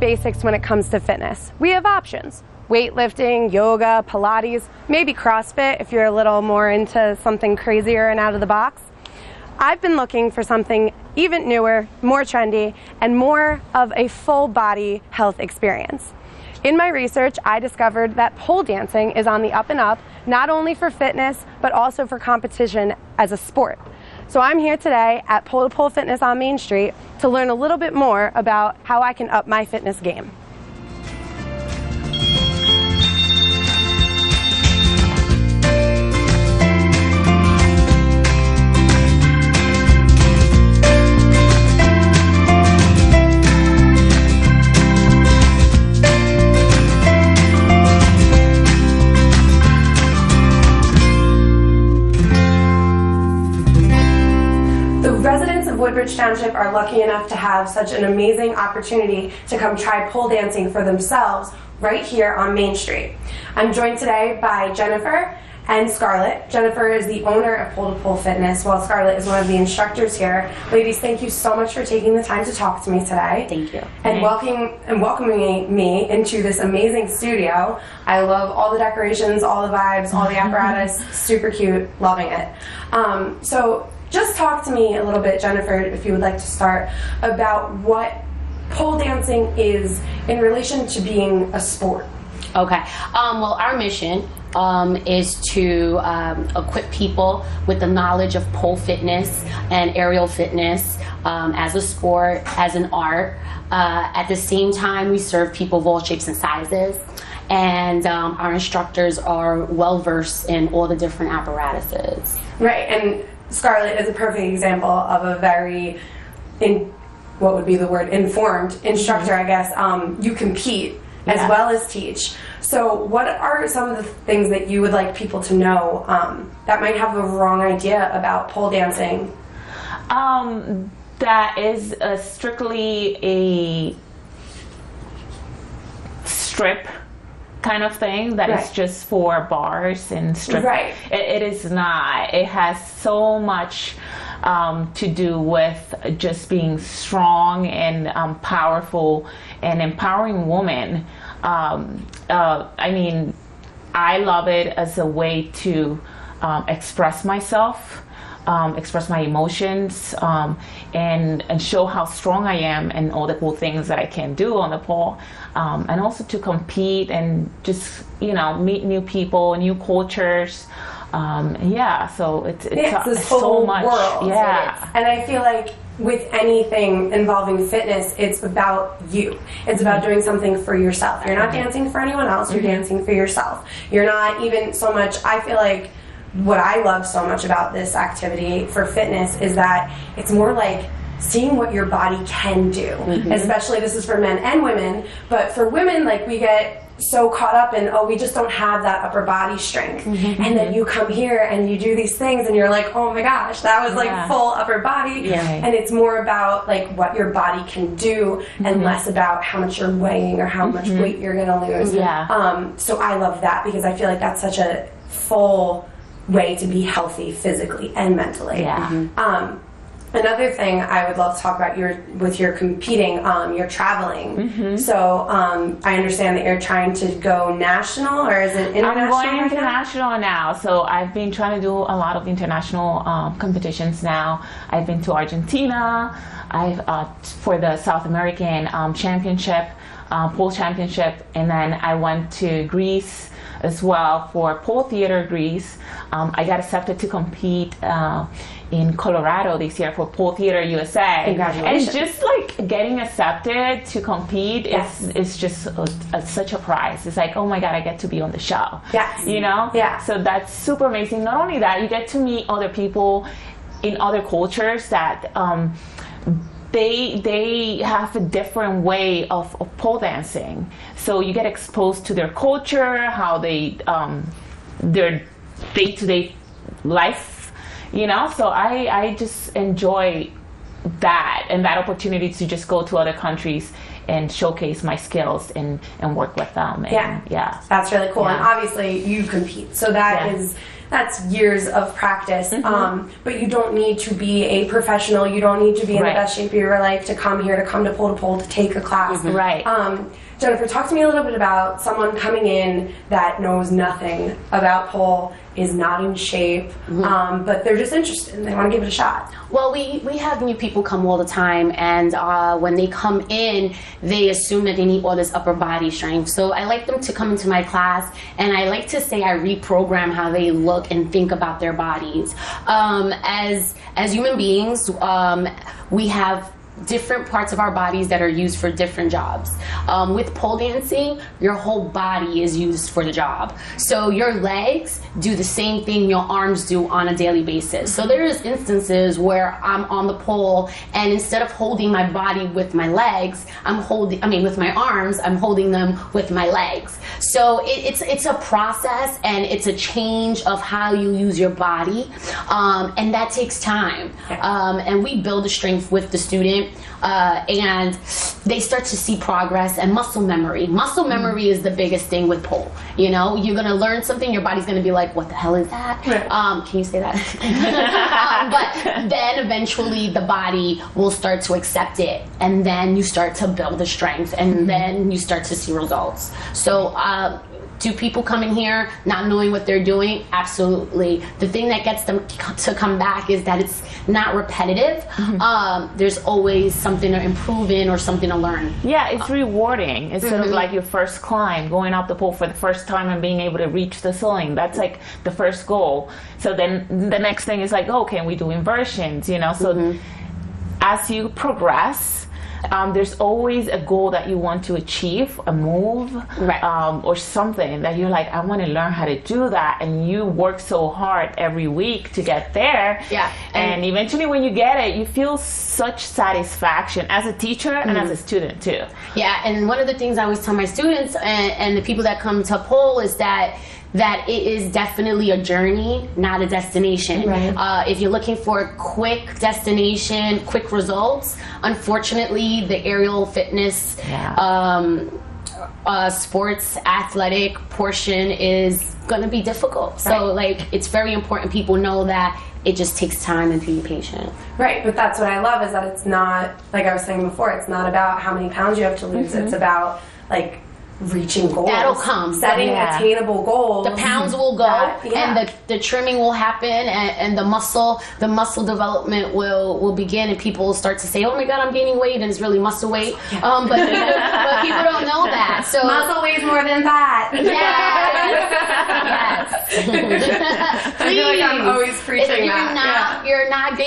basics when it comes to fitness. We have options: weightlifting, yoga, Pilates, maybe CrossFit if you're a little more into something crazier and out of the box. I've been looking for something even newer, more trendy, and more of a full body health experience. In my research, I discovered that pole dancing is on the up and up, not only for fitness, but also for competition as a sport. So I'm here today at Pole to Pole Fitness on Main Street to learn a little bit more about how I can up my fitness game. Woodbridge Township are lucky enough to have such an amazing opportunity to come try pole dancing for themselves right here on Main Street. I'm joined today by Jennifer and Scarlett. Jennifer is the owner of Pole to Pole Fitness, while Scarlett is one of the instructors here. Ladies, thank you so much for taking the time to talk to me today. Thank you. And welcoming me into this amazing studio. I love all the decorations, all the vibes, all the apparatus. Super cute, loving it. So just talk to me a little bit, Jennifer, if you would like to start, about what pole dancing is in relation to being a sport. Okay. Well, our mission is to equip people with the knowledge of pole fitness and aerial fitness as a sport, as an art. At the same time, we serve people of all shapes and sizes. And our instructors are well versed in all the different apparatuses. Right, and Scarlett is a perfect example of a very, what would be the word, informed instructor, I guess. You compete as well as teach. So what are some of the things that you would like people to know that might have a wrong idea about pole dancing? That is strictly a strip kind of thing that is just for bars and strip. Right. It is not. It has so much to do with just being strong and powerful and empowering women. I mean, I love it as a way to express myself, express my emotions, and show how strong I am and all the cool things that I can do on the pole, and also to compete and just, you know, meet new people, new cultures. So it's this whole so much world. And I feel like with anything involving fitness, it's about you. It's about doing something for yourself. You're not dancing for anyone else, you're dancing for yourself. You're not even so much, I feel like what I love so much about this activity for fitness is that it's more like seeing what your body can do. Especially, this is for men and women, but for women, like, we get so caught up in, oh, we just don't have that upper body strength. And then you come here and you do these things and you're like, oh my gosh, that was like full upper body. And it's more about like what your body can do and less about how much you're weighing or how much weight you're gonna lose. So I love that because I feel like that's such a full way to be healthy physically and mentally. Another thing I would love to talk about with your competing, you're traveling. So I understand that you're trying to go national, or is it international? I'm going international now. So I've been trying to do a lot of international competitions now. I've been to Argentina for the South American championship, pole championship, and then I went to Greece as well for Pole Theater Greece. I got accepted to compete in Colorado this year for Pole Theater USA. Congratulations. And just like getting accepted to compete is just such a prize. It's like, oh my God, I get to be on the show. You know? So that's super amazing. Not only that, you get to meet other people in other cultures that they have a different way of pole dancing. So you get exposed to their culture, how they their day-to-day life, you know. So I just enjoy that and that opportunity to just go to other countries and showcase my skills and work with them. And, that's really cool. And obviously you compete, so that is that's years of practice. But you don't need to be a professional. You don't need to be in the best shape of your life to come here, to come to pole to take a class. Right. Jennifer, talk to me a little bit about someone coming in that knows nothing about pole, is not in shape, but they're just interested and they want to give it a shot. Well, we have new people come all the time, and when they come in, they assume that they need all this upper body strength. So I like them to come into my class, and I like to say I reprogram how they look and think about their bodies. As human beings, we have different parts of our bodies that are used for different jobs. With pole dancing, your whole body is used for the job. So your legs do the same thing your arms do on a daily basis. So there's instances where I'm on the pole, and instead of holding my body with my legs, with my arms, I'm holding them with my legs. So it's a process, and it's a change of how you use your body, and that takes time. And we build the strength with the student. And they start to see progress and muscle memory. Muscle memory is the biggest thing with pole. You know, you're going to learn something, your body's going to be like, what the hell is that? Can you say that? But then eventually the body will start to accept it, and then you start to build the strength, and then you start to see results. So do people come in here not knowing what they're doing? Absolutely. The thing that gets them to come back is that it's not repetitive. There's always something to improve in or something to learn. Yeah, it's rewarding. It's sort of like your first climb, going up the pole for the first time and being able to reach the ceiling. That's like the first goal. So then the next thing is like, oh, can we do inversions? You know, so as you progress, there's always a goal that you want to achieve, a move, or something that you're like, I want to learn how to do that, and you work so hard every week to get there. And eventually when you get it, you feel such satisfaction as a teacher and as a student too. And one of the things I always tell my students and the people that come to pole is that it is definitely a journey, not a destination. If you're looking for a quick destination, quick results, unfortunately, the aerial fitness, sports, athletic portion is going to be difficult. So, like, it's very important people know that it just takes time and being patient. Right, but that's what I love is that it's not, like I was saying before, it's not about how many pounds you have to lose. It's about, like, reaching goals. That'll come. Setting attainable goals. The pounds will go, and the trimming will happen, and the muscle development will begin, and people will start to say, "Oh my God, I'm gaining weight," and it's really muscle weight. But people don't know that. So muscle weighs more than fat. Yes. I feel like I'm always preaching that. You're not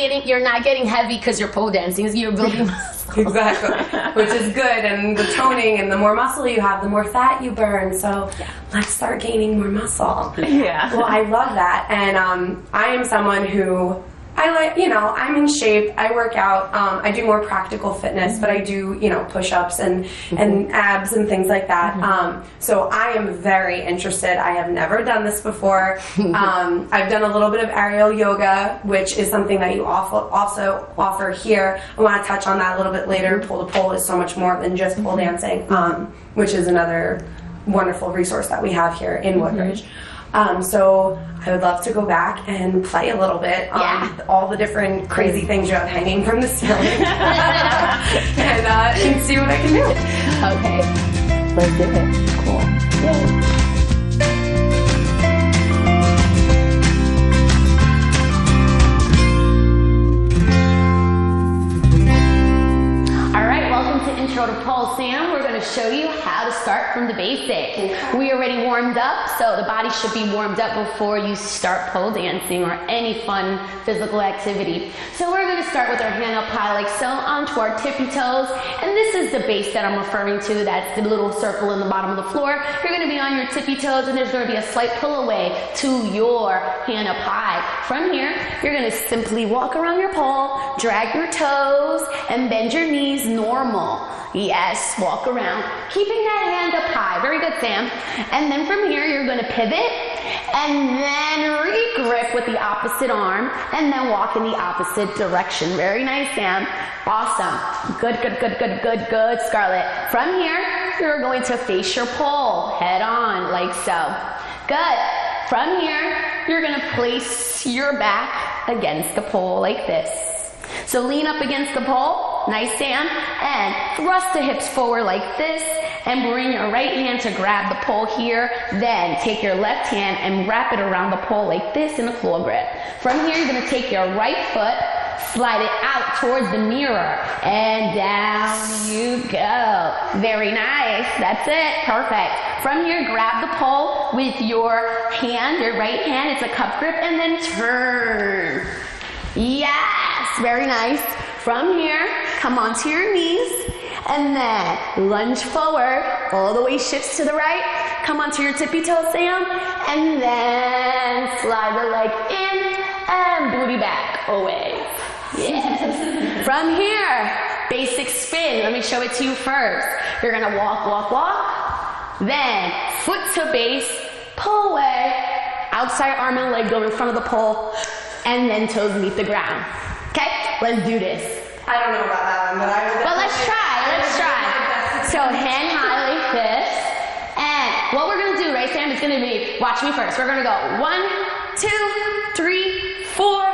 getting heavy because you're pole dancing. You're building muscle. Exactly, which is good, and the toning, and the more muscle you have, the more fat you burn, so let's start gaining more muscle. Well, I love that, and I am someone who, I'm in shape, I work out, I do more practical fitness, but I do, push-ups and abs and things like that. So I am very interested. I have never done this before. I've done a little bit of aerial yoga, which is something that you also offer here. I want to touch on that a little bit later. Pole to pole is so much more than just pole dancing, which is another wonderful resource that we have here in Woodbridge. So I would love to go back and play a little bit on all the different crazy things you have hanging from the ceiling and see what I can do. Okay, let's do it. Cool. Yay. Intro to pole. Sam, we're going to show you how to start from the basic. We already warmed up, so the body should be warmed up before you start pole dancing or any fun physical activity. So we're going to start with our hand up high like so, onto our tippy toes, and this is the base that I'm referring to. That's the little circle in the bottom of the floor. You're going to be on your tippy toes, and there's going to be a slight pull away to your hand up high. From here, you're going to simply walk around your pole, drag your toes, and bend your knees normal. Yes, walk around, keeping that hand up high. Very good, Sam. And then from here, you're going to pivot and then re-grip with the opposite arm and then walk in the opposite direction. Very nice, Sam. Awesome. Good, good, good, good, good, good, Scarlett. From here, you're going to face your pole head on like so. Good. From here, you're gonna place your back against the pole like this. So lean up against the pole, nice Sam, and thrust the hips forward like this, and bring your right hand to grab the pole here. Then take your left hand and wrap it around the pole like this in a claw grip. From here, you're gonna take your right foot, slide it out towards the mirror, and down you go. Very nice, that's it, perfect. From here, grab the pole with your hand, your right hand, it's a cup grip, and then turn. Yes, very nice. From here, come onto your knees, and then lunge forward, all the way shifts to the right, come onto your tippy toe, Sam, and then slide the leg in, and booty back, always. Yes. From here, basic spin. Let me show it to you first. You're gonna walk, walk, walk. Then foot to base, pull away. Outside arm and leg go in front of the pole, and then toes meet the ground. Okay, let's do this. I don't know about that one, but I would. But let's try. So hand high like this, and what we're gonna do, right, Sam? It's gonna be. Watch me first. We're gonna go 1, 2, 3, 4,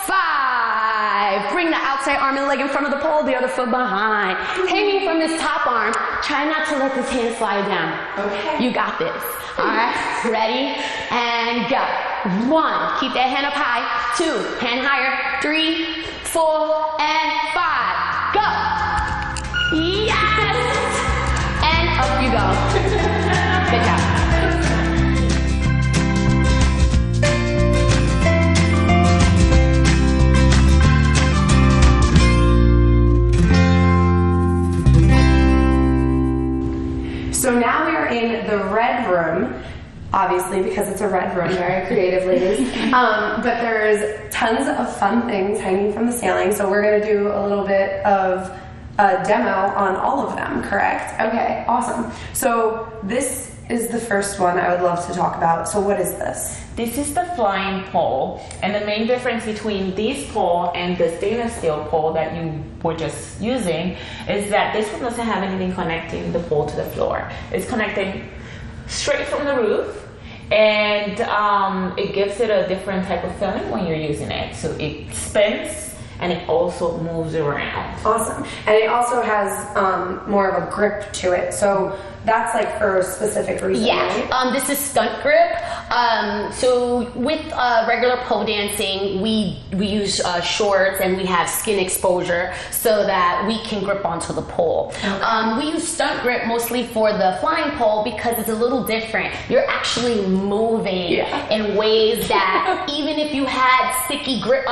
5. Bring the outside arm and leg in front of the pole, the other foot behind. Hanging from this top arm, try not to let this hand slide down. Okay. You got this. All right, ready, and go. 1, keep that hand up high. 2, hand higher. 3, 4, and 5. Go. Yes! And up you go. Good job. So now we are in the red room, obviously because it's a red room, very creative ladies. But there's tons of fun things hanging from the ceiling. So we're gonna do a little bit of a demo on all of them, correct? Okay, awesome. So this is the first one I would love to talk about. So what is this? This is the flying pole, and the main difference between this pole and the stainless steel pole that you were just using is that this one doesn't have anything connecting the pole to the floor. It's connecting straight from the roof, and it gives it a different type of feeling when you're using it. So it spins, and it also moves around. Awesome. And it also has more of a grip to it. So that's like for a specific reason. Yeah, right? this is stunt grip. So with regular pole dancing, we use shorts and we have skin exposure so that we can grip onto the pole. Okay. We use stunt grip mostly for the flying pole because it's a little different. You're actually moving in ways that even if you had sticky grip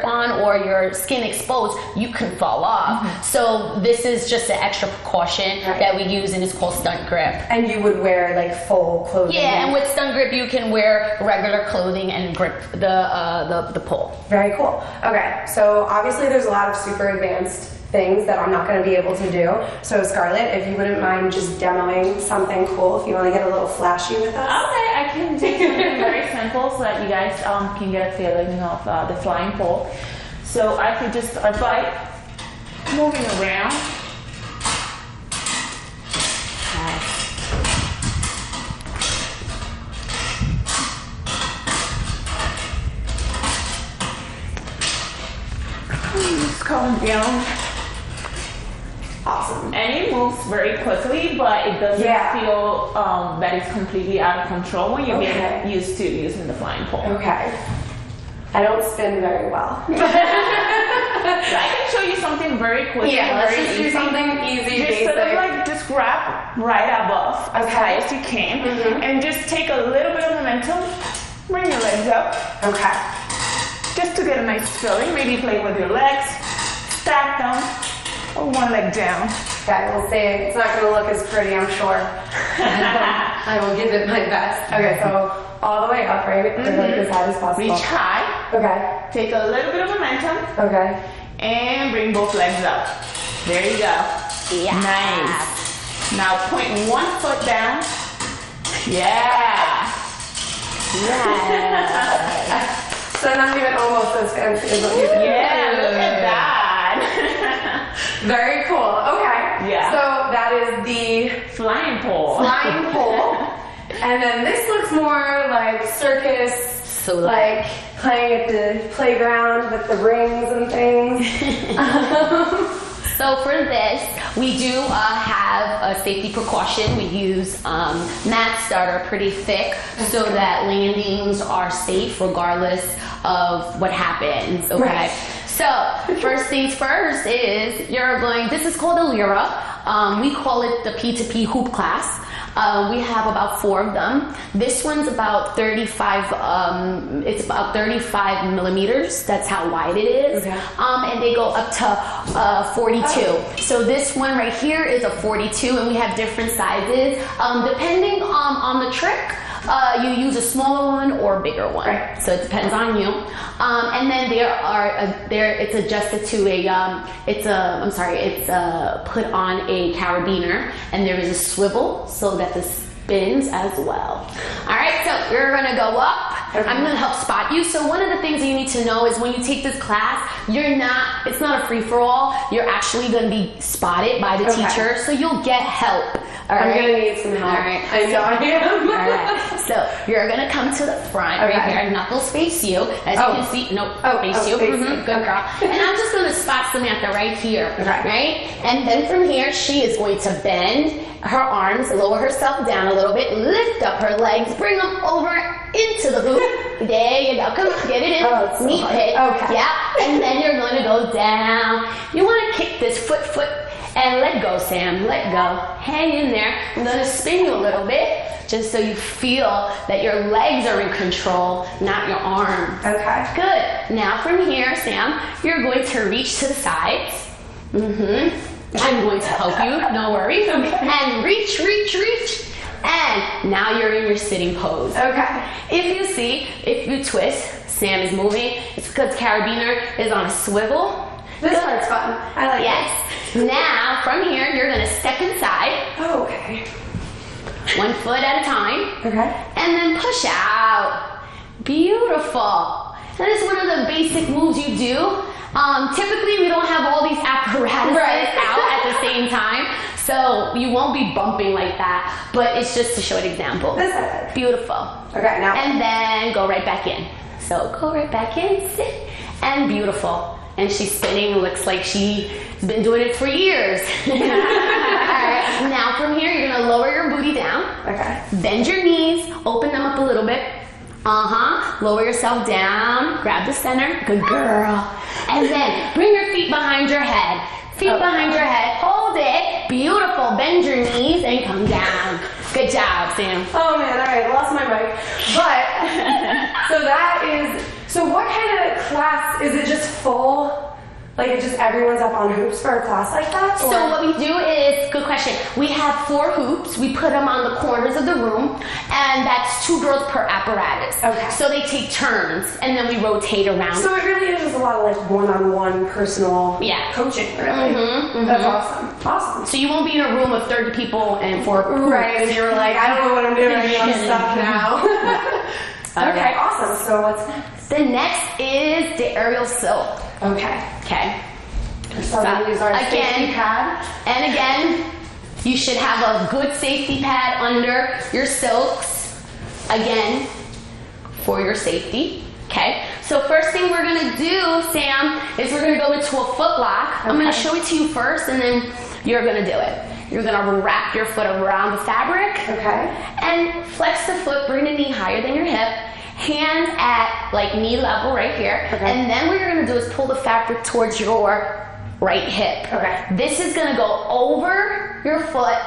on or your skin exposed, you can fall off. Mm-hmm. So this is just an extra precaution that we use, and it's called stunt grip. And you would wear like full clothing. Yeah, and with stunt grip you can wear regular clothing and grip the pole. Very cool. Okay, so obviously there's a lot of super advanced things that I'm not going to be able to do. So Scarlett, if you wouldn't mind just demoing something cool, if you want to get a little flashy with us. Okay, I can do something very simple so that you guys can get a feeling of the flying pole. So I could just start by moving around. Just calm down. Awesome. And it moves very quickly, but it doesn't feel that it's completely out of control when you get used to using the flying pole. Okay. I don't spin very well. I can show you something very quick. Yeah, let's very just easy. do something easy, just basic. sort of like just grab right above as high as you can, and just take a little bit of momentum. Bring your legs up. Okay. Just to get a nice feeling. Maybe play with your legs, stack them, or one leg down. Okay, we'll see. It's not going to look as pretty, I'm sure. I will give it my best. Okay, so all the way up, right? Like as high as possible. Reach high. Okay. Take a little bit of momentum. Okay. And bring both legs up. There you go. Yeah. Nice. Now point one foot down. Yeah. Yeah. So not even almost as fancy as what you did. Yeah, look at that. Very cool. Okay. Yeah. So that is the flying pole. flying pole. And then this looks more like circus, So like playing at the playground with the rings and things. So for this, we do have a safety precaution. We use mats that are pretty thick so that landings are safe regardless of what happens, okay? Right. So first things first is this is called a Lyra. We call it the P2P hoop class. We have about 4 of them. This one's about 35, it's about 35 millimeters. That's how wide it is. Okay. And they go up to 42. Oh. So this one right here is a 42, and we have different sizes. Depending on the trick, you use a smaller one or a bigger one. Right. So it depends on you. And then it's adjusted to it's put on a carabiner, and there is a swivel so that this spins as well. All right, so you're gonna go up. Okay. I'm gonna help spot you. So one of the things you need to know is when you take this class, it's not a free-for-all. You're actually gonna be spotted by the teacher, so you'll get help. All right. I'm gonna need some help. All right. I know I am. All right. So you're gonna come to the front right here. Knuckles face you. As you can see, face you. Face Good girl. And I'm just gonna spot Samantha right here. Okay. Right? And then from here, she is going to bend her arms, lower herself down a little bit, lift up her legs, bring them over into the hoop. There you go. Come on, get it in. Oh, it's Knee so hit. Okay. Yeah. And then you're gonna go down. You wanna kick this foot, and let go, Sam. Let go. Hang in there. I'm going to spin you a little bit just so you feel that your legs are in control, not your arms. Okay. Good. Now from here, Sam, you're going to reach to the sides. I'm going to help you. No worries. Okay. And reach. And now you're in your sitting pose. Okay. If you twist, Sam is moving. It's because carabiner is on a swivel. This part's fun. I like Yes. Now, from here, you're going to step inside. Oh, okay. 1 foot at a time. Okay. And then push out. Beautiful. That is one of the basic moves you do. Typically, we don't have all these apparatuses out at the same time, so you won't be bumping like that, but it's just to show an example. This side. Beautiful. Okay, now. And then go right back in. So go right back in, sit, and beautiful. And she's spinning, looks like she's been doing it for years. All right, now from here, you're gonna lower your booty down. Okay. Bend your knees, open them up a little bit. Lower yourself down, grab the center, good girl. And then bring your feet behind your head. Behind your head, hold it, beautiful. Bend your knees and come down. Good job, Sam. Oh man, all right, lost my mic. But, so what kind of class, is it just full? Like it just everyone's up on hoops for a class like that? Or? So what we do is, good question, we have 4 hoops, we put them on the corners of the room, and that's 2 girls per apparatus. Okay. So they take turns, and then we rotate around. So it really is just a lot of like one-on-one personal coaching, really. That's awesome. So you won't be in a room of 30 people and 4 hoops. Right, and you're like, I don't know what I'm doing, I'm stuck now. Okay, awesome. So what's next? The next is the aerial silk. Okay. So we use our safety pad. And again, you should have a good safety pad under your silks. Again, for your safety. Okay. So first thing we're gonna do, Sam, is we're gonna go into a foot lock. I'm gonna show it to you first, and then you're gonna do it. You're gonna wrap your foot around the fabric. Okay. And flex the foot, bring the knee higher than your hip. Hands at like knee level right here. Okay. And then what you're gonna do is pull the fabric towards your right hip. Okay. This is gonna go over your foot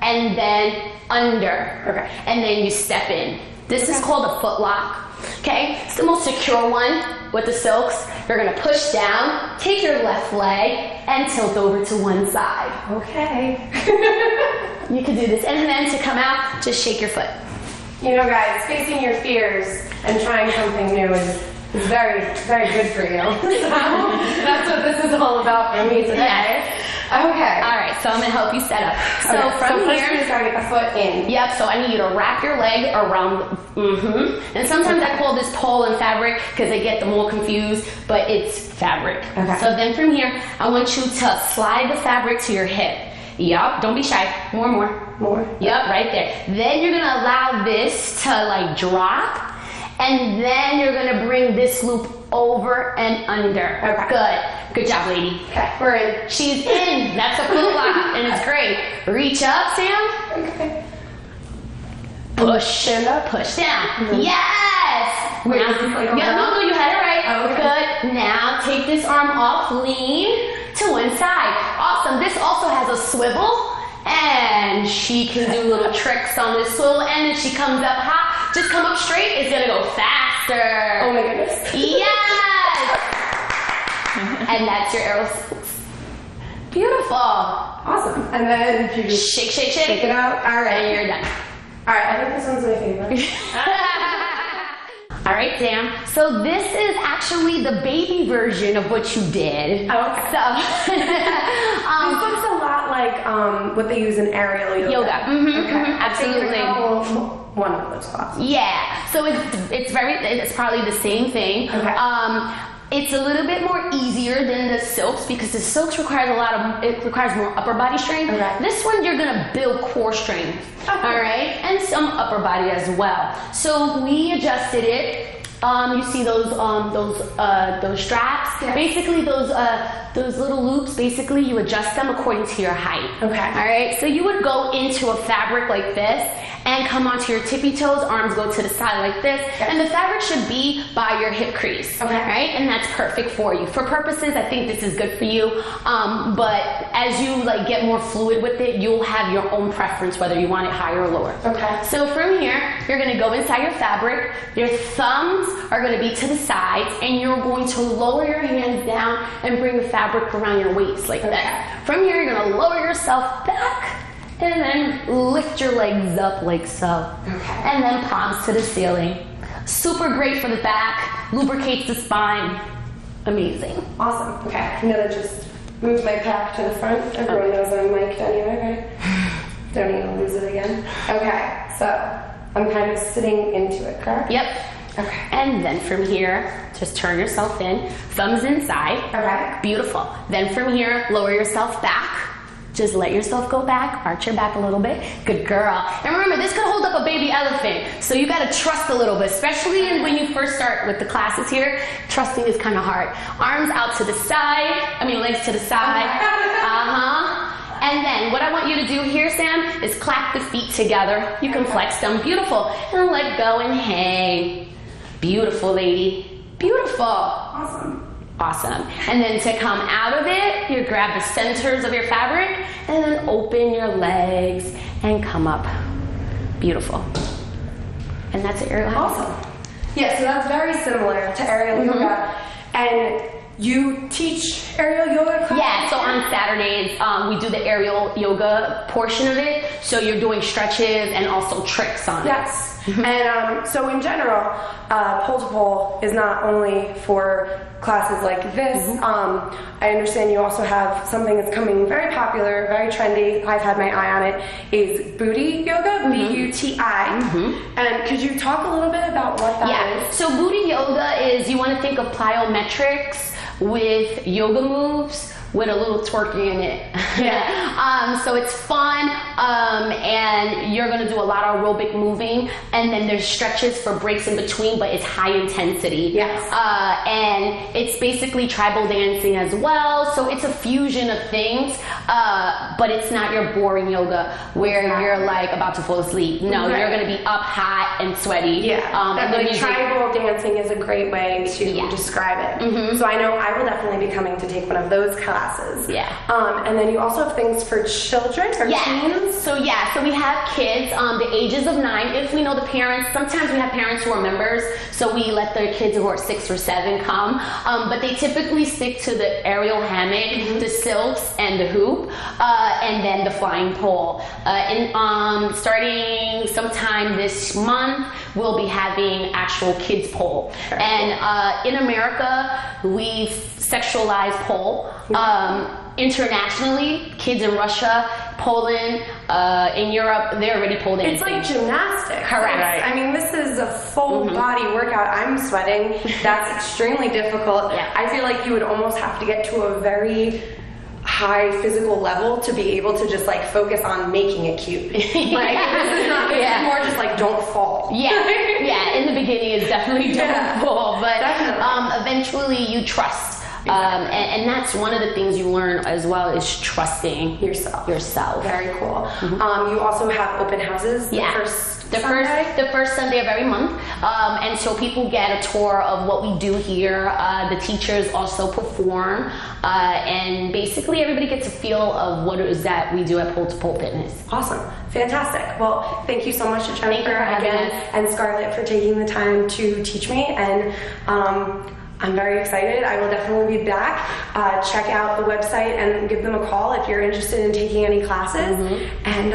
and then under. Okay. And then you step in. This is called a foot lock. Okay? It's the most secure one with the silks. You're gonna push down, take your left leg, and tilt over to one side. Okay. You can do this. And then to come out, just shake your foot. You know, guys, facing your fears and trying something new is very, very good for you. So that's what this is all about for me today. Yes. Okay. All right, so I'm going to help you set up. So from here, first we just gotta get a foot in. Yep, so I need you to wrap your leg around, and sometimes I call this pole and fabric because I get them all confused, but it's fabric. Okay. So then from here, I want you to slide the fabric to your hip. Yup, don't be shy. More. Yup, right there. Then you're gonna allow this to like drop, and then you're gonna bring this loop over and under. Okay. Good job, lady. Okay, we're in. She's in. That's a full lot, and it's great. Reach up, Sam. Okay. Push. Stand up. Push down. Yes. Wait, Now, is this like a yeah, no, you had it right. Oh, okay. Good. Now take this arm off. Lean to one side. Awesome. This also has a swivel, and she can do little tricks on this swivel. And if she comes up hot, just come up straight. It's gonna go faster. Oh my goodness. Yes. And that's your aerial. Beautiful. Awesome. And then you just Shake shake it out. All right. and you're done. All right, I think this one's my favorite. All right, Sam. So this is actually the baby version of what you did. Oh, So, This looks a lot like what they use in aerial yoga. yoga. Absolutely. Absolutely. One of those classes. Yeah. So it's probably the same thing. Okay. It's a little bit more easier than the silks because the silks requires more upper body strength. Okay. This one you're gonna build core strength. Okay. All right, and some upper body as well. So we adjusted it. You see those straps? Yes. Basically those little loops. Basically you adjust them according to your height. Okay. All right. So you would go into a fabric like this and come onto your tippy toes. Arms go to the side like this, and the fabric should be by your hip crease. Okay. Right, and that's perfect for you. For purposes, I think this is good for you. But as you like get more fluid with it, you'll have your own preference whether you want it higher or lower. Okay. So from here, you're gonna go inside your fabric. Your thumbs are gonna be to the sides, and you're going to lower your hands down and bring the fabric around your waist like that. From here, you're gonna lower yourself back and then lift your legs up like so. Okay. And then palms to the ceiling. Super great for the back, lubricates the spine. Amazing. Awesome. Okay. I'm gonna just move my pack to the front. Everyone knows I'm mic'd anyway, right? Don't need to lose it again. Okay. So I'm kind of sitting into it, correct? Yep. Okay. And then from here, just turn yourself in. Thumbs inside. Okay. Beautiful. Then from here, lower yourself back. Just let yourself go back, arch your back a little bit. Good girl. And remember, this could hold up a baby elephant, so you gotta trust a little bit, especially when you first start with the classes here. Trusting is kind of hard. Arms out to the side, legs to the side. And then what I want you to do here, Sam, is clap the feet together. You can flex them, beautiful. And let go and hang. Beautiful, lady. Beautiful. Awesome. Awesome. And then to come out of it, you grab the centers of your fabric and then open your legs and come up. Beautiful. And that's aerial. Awesome. Yeah, so that's very similar to aerial yoga. And you teach aerial yoga classes? Yeah, so on Saturdays, we do the aerial yoga portion of it. So you're doing stretches and also tricks on it. Yes. And so in general, pole to pole is not only for classes like this. I understand you also have something that's coming very popular, very trendy. I've had my eye on it. Is booty yoga, B-U-T-I. And could you talk a little bit about what that is? So booty yoga is, you want to think of plyometrics with yoga moves with a little twerking in it. So it's fun, and you're gonna do a lot of aerobic moving, and then there's stretches for breaks in between, but it's high intensity. Yes. And it's basically tribal dancing as well, so it's a fusion of things, but it's not your boring yoga where you're like about to fall asleep. No, you're gonna be up hot and sweaty. Yeah, and the like music- tribal dancing is a great way to describe it. So I know I will definitely be coming to take one of those classes. Yeah. And then you also have things for children or teens? So we have kids the ages of 9. If we know the parents, sometimes we have parents who are members, so we let their kids who are 6 or 7 come. But they typically stick to the aerial hammock, the silks, and the hoop, and then the flying pole. And starting sometime this month, we'll be having actual kids pole. And in America, we sexualize pole. Internationally, kids in Russia, Poland, in Europe, they're already pole dancing. It's like gymnastics. Correct. Right. I mean, this is a full body workout. I'm sweating. That's extremely difficult. Yeah. I feel like you would almost have to get to a very high physical level to be able to just like focus on making it cute. Like this is not, this is more just like don't fall. Yeah, in the beginning it's definitely don't fall, but eventually you trust. And that's one of the things you learn as well is trusting yourself. Very cool. You also have open houses the first Sunday of every month, and so people get a tour of what we do here. The teachers also perform, and basically everybody gets a feel of what it is that we do at Pole to Pole Fitness. Awesome. Fantastic. Well, thank you so much, Jennifer, thank you for having us. And Scarlett for taking the time to teach me, and I'm very excited. I will definitely be back. Check out the website and give them a call if you're interested in taking any classes. And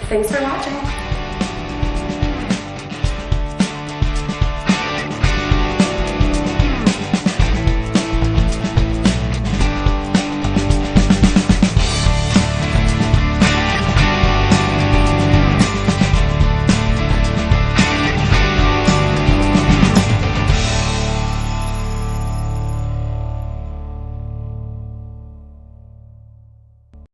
thanks for watching.